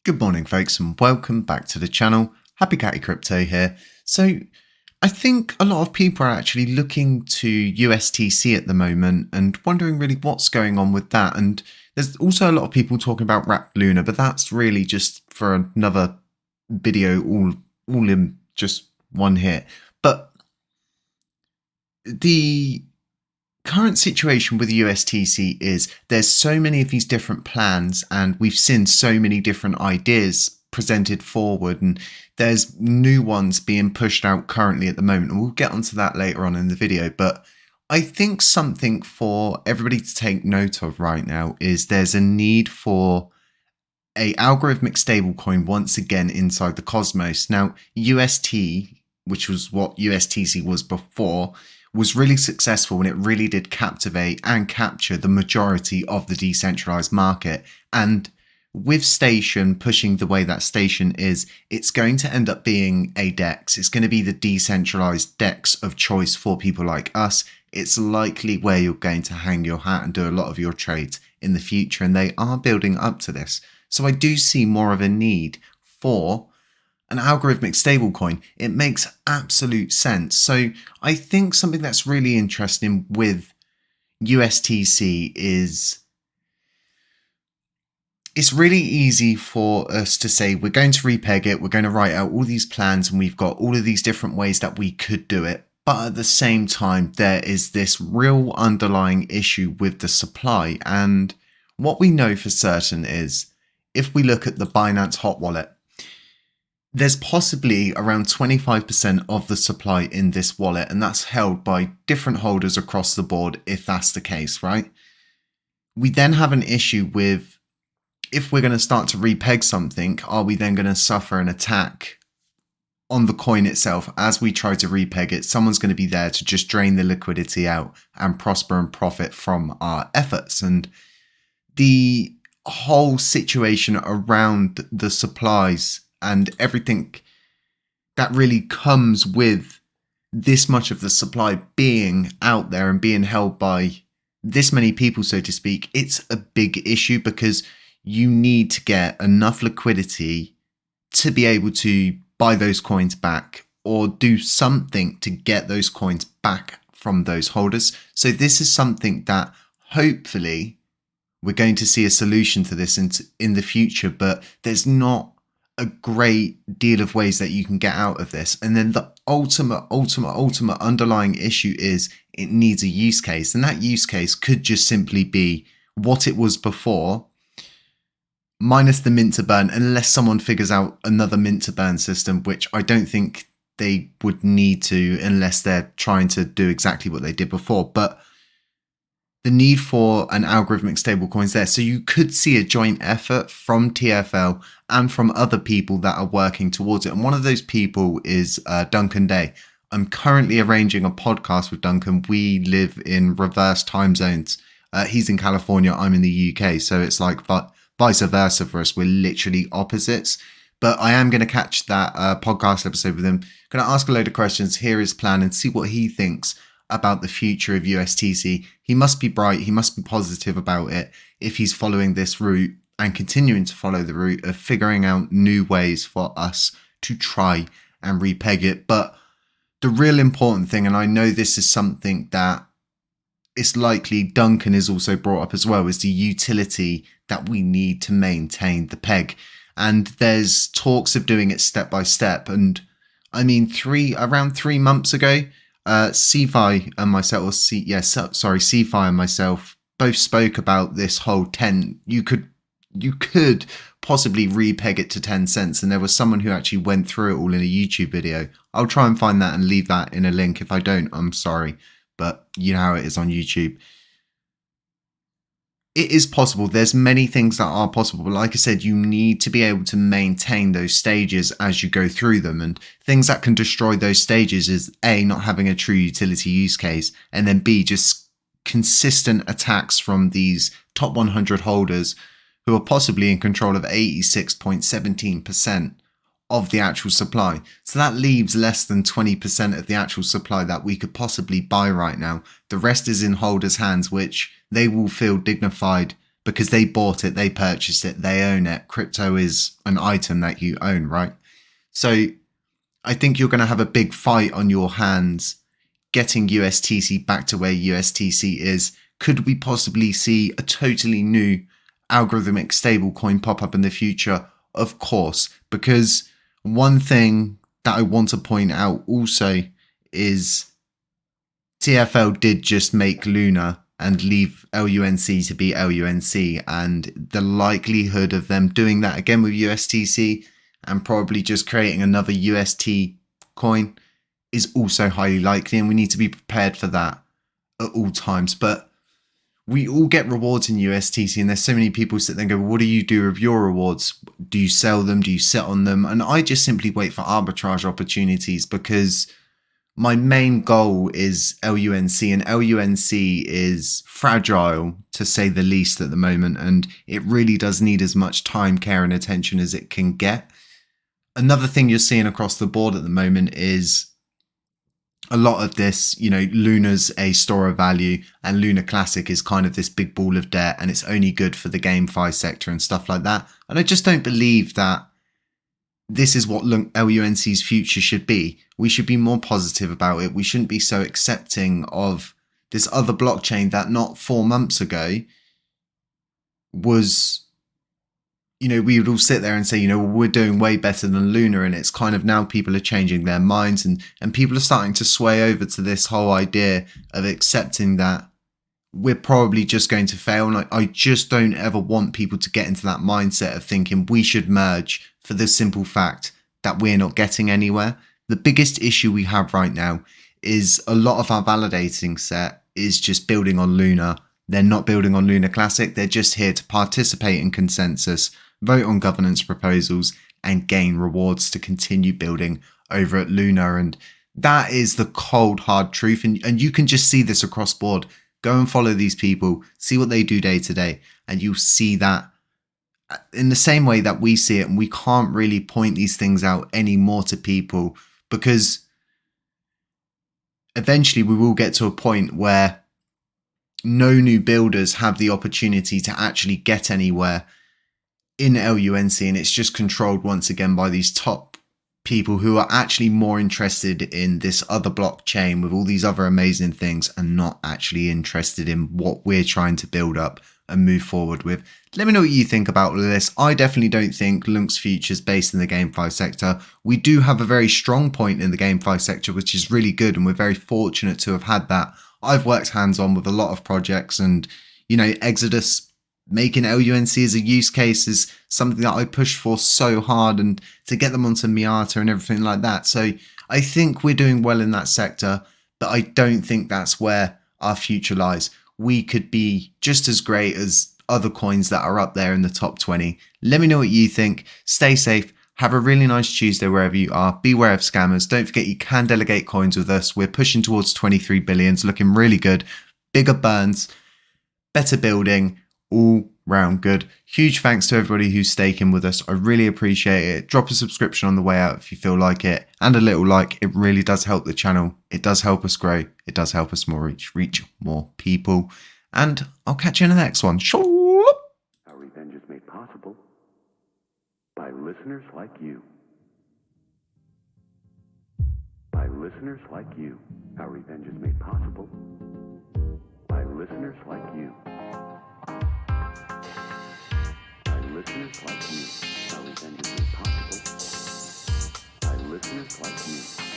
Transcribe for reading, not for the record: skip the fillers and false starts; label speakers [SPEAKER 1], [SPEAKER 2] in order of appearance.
[SPEAKER 1] Good morning, folks, and welcome back to the channel. Happy Catty Crypto here. So I think a lot of people are actually looking to USTC at the moment and wondering really what's going on with that. And there's also a lot of people talking about Wrapped Luna, but that's really just for another video all in just one hit. But the current situation with USTC is there's so many of these different plans, and we've seen so many different ideas presented forward, and there's new ones being pushed out currently at the moment, and we'll get onto that later on in the video. But I think something for everybody to take note of right now is there's a need for a algorithmic stablecoin once again inside the Cosmos. Now, UST, which was what USTC was before, was really successful, and it really did captivate and capture the majority of the decentralized market. And with Station pushing the way that Station is, it's going to end up being a DEX. It's going to be the decentralized DEX of choice for people like us. It's likely where you're going to hang your hat and do a lot of your trades in the future, and they are building up to this. So I do see more of a need for an algorithmic stablecoin. It makes absolute sense. So I think something that's really interesting with USTC is it's really easy for us to say we're going to repeg it, we're going to write out all these plans, and we've got all of these different ways that we could do it. But at the same time, there is this real underlying issue with the supply. And what we know for certain is if we look at the Binance Hot Wallet, there's possibly around 25% of the supply in this wallet, and that's held by different holders across the board if that's the case, right? We then have an issue with, if we're going to start to repeg something, are we then going to suffer an attack on the coin itself as we try to repeg it? Someone's going to be there to just drain the liquidity out and prosper and profit from our efforts. And the whole situation around the supplies and everything that really comes with this much of the supply being out there and being held by this many people, so to speak, it's a big issue because you need to get enough liquidity to be able to buy those coins back or do something to get those coins back from those holders. So this is something that hopefully we're going to see a solution to this in the future, but there's not a great deal of ways that you can get out of this. And then the ultimate underlying issue is it needs a use case. And that use case could just simply be what it was before, minus the mint to burn, unless someone figures out another mint to burn system, which I don't think they would need to unless they're trying to do exactly what they did before. But the need for an algorithmic stablecoin is there. So you could see a joint effort from TFL and from other people that are working towards it. And one of those people is Duncan Day. I'm currently arranging a podcast with Duncan. We live in reverse time zones. He's in California, I'm in the UK. So it's like vice versa for us. We're literally opposites. But I am going to catch that podcast episode with him. Going to ask a load of questions, hear his plan, and see what he thinks about the future of USTC. He must be bright, he must be positive about it if he's following this route and continuing to follow the route of figuring out new ways for us to try and repeg it. But the real important thing, and I know this is something that it's likely Duncan is also brought up as well, is the utility that we need to maintain the peg. And there's talks of doing it step by step. And I mean, around 3 months ago, CFI and myself, CFI and myself both spoke about this whole 10. You could possibly repeg it to 10 cents. And there was someone who actually went through it all in a YouTube video. I'll try and find that and leave that in a link. If I don't, I'm sorry, but you know how it is on YouTube. It is possible. There's many things that are possible. But like I said, you need to be able to maintain those stages as you go through them. And things that can destroy those stages is A, not having a true utility use case, and then B, just consistent attacks from these top 100 holders who are possibly in control of 86.17% of the actual supply. So that leaves less than 20% of the actual supply that we could possibly buy right now. The rest is in holders' hands, which they will feel dignified because they bought it, they purchased it, they own it. Crypto is an item that you own, right? So I think you're going to have a big fight on your hands getting USTC back to where USTC is. Could we possibly see a totally new algorithmic stablecoin pop up in the future? Of course, because one thing that I want to point out also is TFL did just make Luna and leave LUNC to be LUNC, and the likelihood of them doing that again with USTC and probably just creating another UST coin is also highly likely, and we need to be prepared for that at all times. But we all get rewards in USTC, and there's so many people sit there and go, well, what do you do with your rewards? Do you sell them? Do you sit on them? And I just simply wait for arbitrage opportunities, because my main goal is LUNC, and LUNC is fragile to say the least at the moment, and it really does need as much time, care and attention as it can get. Another thing you're seeing across the board at the moment is a lot of this, Luna's a store of value, and Luna Classic is kind of this big ball of debt, and it's only good for the GameFi sector and stuff like that. And I just don't believe that this is what LUNC's future should be. We should be more positive about it. We shouldn't be so accepting of this other blockchain that not 4 months ago was, we would all sit there and say, we're doing way better than Luna. And it's kind of now people are changing their minds, and people are starting to sway over to this whole idea of accepting that we're probably just going to fail. And I just don't ever want people to get into that mindset of thinking we should merge for the simple fact that we're not getting anywhere. The biggest issue we have right now is a lot of our validating set is just building on Luna. They're not building on Luna Classic. They're just here to participate in consensus, vote on governance proposals, and gain rewards to continue building over at Luna. And that is the cold, hard truth. And you can just see this across board. Go and follow these people, see what they do day to day, and you'll see that in the same way that we see it. And we can't really point these things out anymore to people, because eventually we will get to a point where no new builders have the opportunity to actually get anywhere in LUNC, and it's just controlled once again by these top people who are actually more interested in this other blockchain with all these other amazing things, and not actually interested in what we're trying to build up and move forward with. Let me know what you think about all of this. I definitely don't think LUNC's future is based in the GameFi sector. We do have a very strong point in the GameFi sector, which is really good, and we're very fortunate to have had that. I've worked hands-on with a lot of projects, and Exodus making LUNC as a use case is something that I pushed for so hard, and to get them onto Miata and everything like that. So I think we're doing well in that sector, but I don't think that's where our future lies. We could be just as great as other coins that are up there in the top 20. Let me know what you think. Stay safe. Have a really nice Tuesday wherever you are. Beware of scammers. Don't forget you can delegate coins with us. We're pushing towards 23 billion. It's looking really good. Bigger burns, better building, all round good. Huge thanks to everybody who's staking with us. I really appreciate it. Drop a subscription on the way out if you feel like it, and a little like. It really does help the channel. It does help us grow. It does help us reach more people. And I'll catch you in the next one.
[SPEAKER 2] Our revenge is made possible by listeners like you. By listeners like you. Our revenge is made possible by listeners like you. By listeners like you. Our revenge is made possible by listeners like you.